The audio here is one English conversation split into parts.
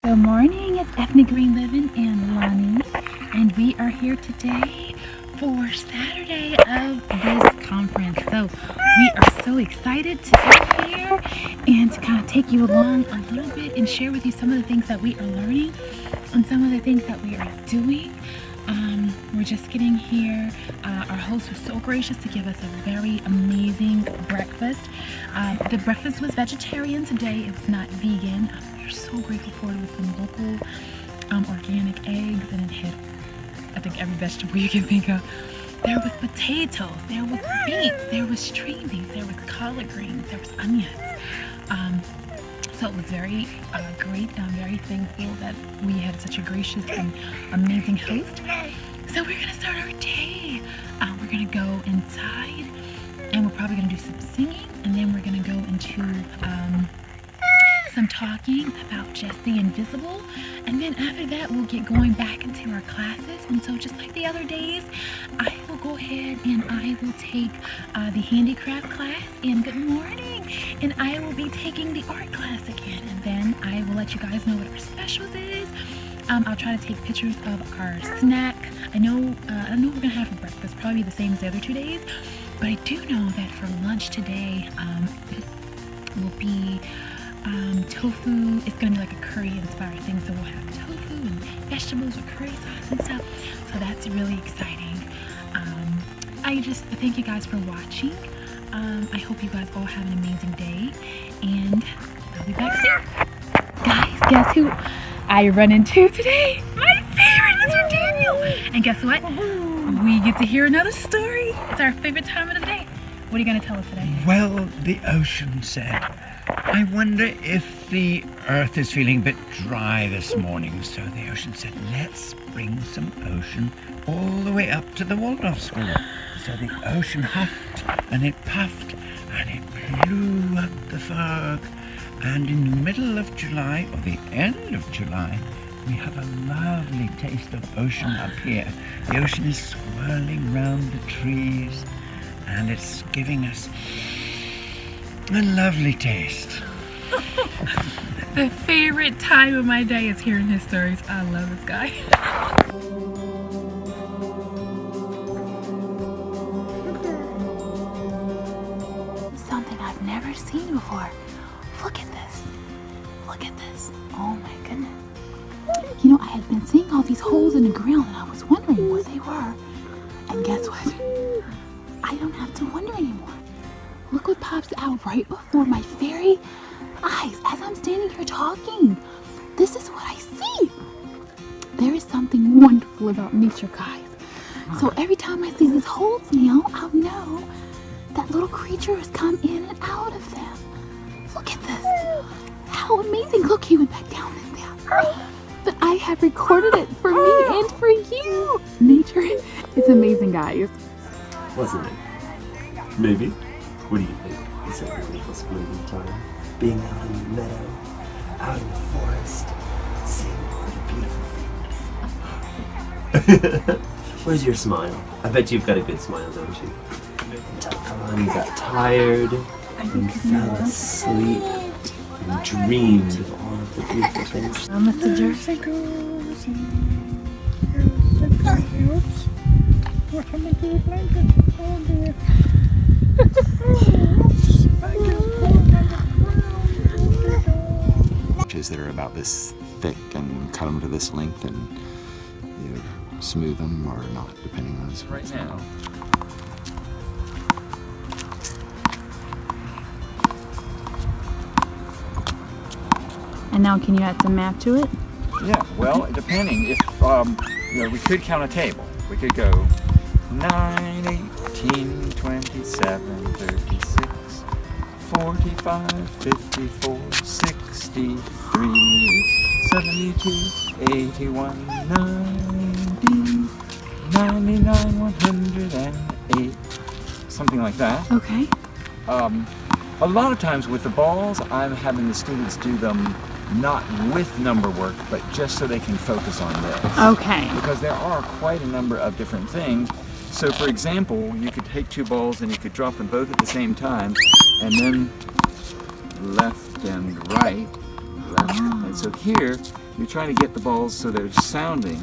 Good morning, it's Ethnic Green Living and Lonnie, and we are here today for Saturday of this conference. So we are so excited to be here and to kind of take you along a little bit and share with you some of the things that we are learning and some of the things that we are doing. We're just getting here. Our host was so gracious to give us a very amazing breakfast. The breakfast was vegetarian today. It was not vegan. We're so grateful for it with some local organic eggs, and it had, I think, every vegetable you can think of. There was potatoes, there was beets, there was string beans, there was collard greens, there was onions. So it was very great. I'm very thankful that we had such a gracious and amazing host. So we're gonna start our day. We're gonna go inside, and we're probably gonna do some singing, and then we're gonna go into some talking about just the invisible, and then after that we'll get going back into our classes. And so just like the other days, I will go ahead and I will take the handicraft class, and good morning, and I will be taking the art class again, and then I will let you guys know what our specials is. I'll try to take pictures of our snack. I don't know what we're gonna have for breakfast, probably the same as the other 2 days, but I do know that for lunch today will be tofu. It's gonna be like a curry inspired thing, so we'll have tofu and vegetables with curry sauce and stuff, so that's really exciting. I just thank you guys for watching. I hope you guys all have an amazing day, and I'll be back soon. Guys, guess who I run into today? My favorite, Mr. Daniel. And guess what? We get to hear another story. It's our favorite time of the day. What are you gonna tell us today? Well, the ocean said, I wonder if the earth is feeling a bit dry this morning. So the ocean said, let's bring some ocean all the way up to the Waldorf School. So the ocean huffed and it puffed and it blew up the fog. And in the middle of July, or the end of July, we have a lovely taste of ocean up here. The ocean is swirling round the trees, and it's giving us a lovely taste. The favorite time of my day is hearing his stories. I love this guy. Something I've never seen before. Look at this. Look at this. Oh my goodness. You know, I had been seeing all these holes in the ground, and I was wondering what they were. And guess what? I don't have to wonder anymore. Look what pops out right before my very eyes as I'm standing here talking. This is what I see. There is something wonderful about nature, guys. So every time I see these holes now, I'll know that little creature has come in and out of them. Look at this. How amazing. Look, he went back down in there. But I have recorded it for me and for you. Nature is amazing, guys. Wasn't it? Maybe. What do you think? It's a beautiful splendid time. Being out in the meadow, out in the forest, seeing all the beautiful things. Where's your smile? I bet you've got a good smile, don't you? Come on, you got tired and fell asleep and dreamed of all of the beautiful things. Mr. Jersey. What am I doing, blanket? Oh dear. That are about this thick and cut them to this length and either smooth them or not, depending on what's Right now. And now can you add some map to it? Yeah, well, depending. If, we could count a table. We could go 9, 18, 27, 36, 45, 54, 63, 72, 81, 90, 99, 108, something like that. Okay. A lot of times with the balls, I'm having the students do them not with number work, but just so they can focus on this. Okay. Because there are quite a number of different things. So for example, you could take two balls and you could drop them both at the same time, and then left and right, left. And so here, you try to get the balls so they're sounding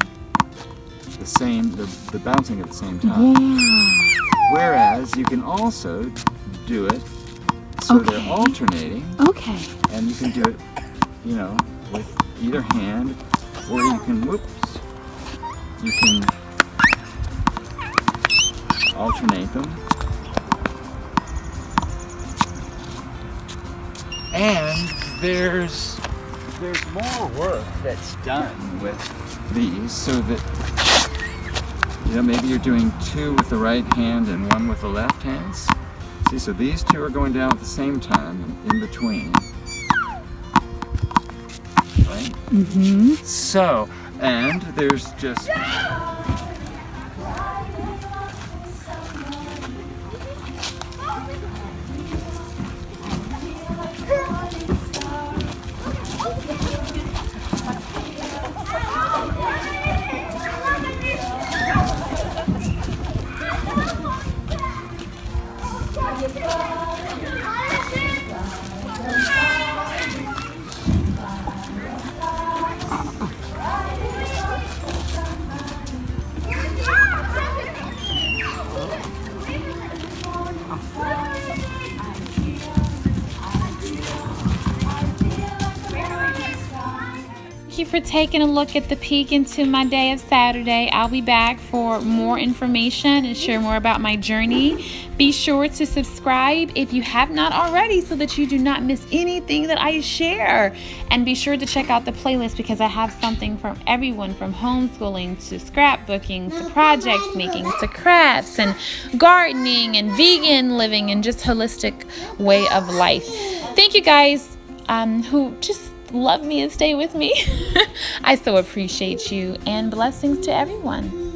the same, they're bouncing at the same time. Yeah. Whereas you can also do it so Okay. they're alternating, Okay. and you can do it, you know, with either hand, or you can, you can alternate them. And there's more work that's done with these, so that, you know, maybe you're doing 2 with the right hand and 1 with the left hands. See, so these 2 are going down at the same time, in between. Right? Mm-hmm. So, and there's just... Thank you for taking a look at the peek into my day of Saturday. I'll be back for more information and share more about my journey. Be sure to subscribe if you have not already so that you do not miss anything that I share. And be sure to check out the playlist because I have something from everyone from homeschooling to scrapbooking to project making to crafts and gardening and vegan living and just holistic way of life. Thank you guys who just love me and stay with me. I so appreciate you, and blessings to everyone.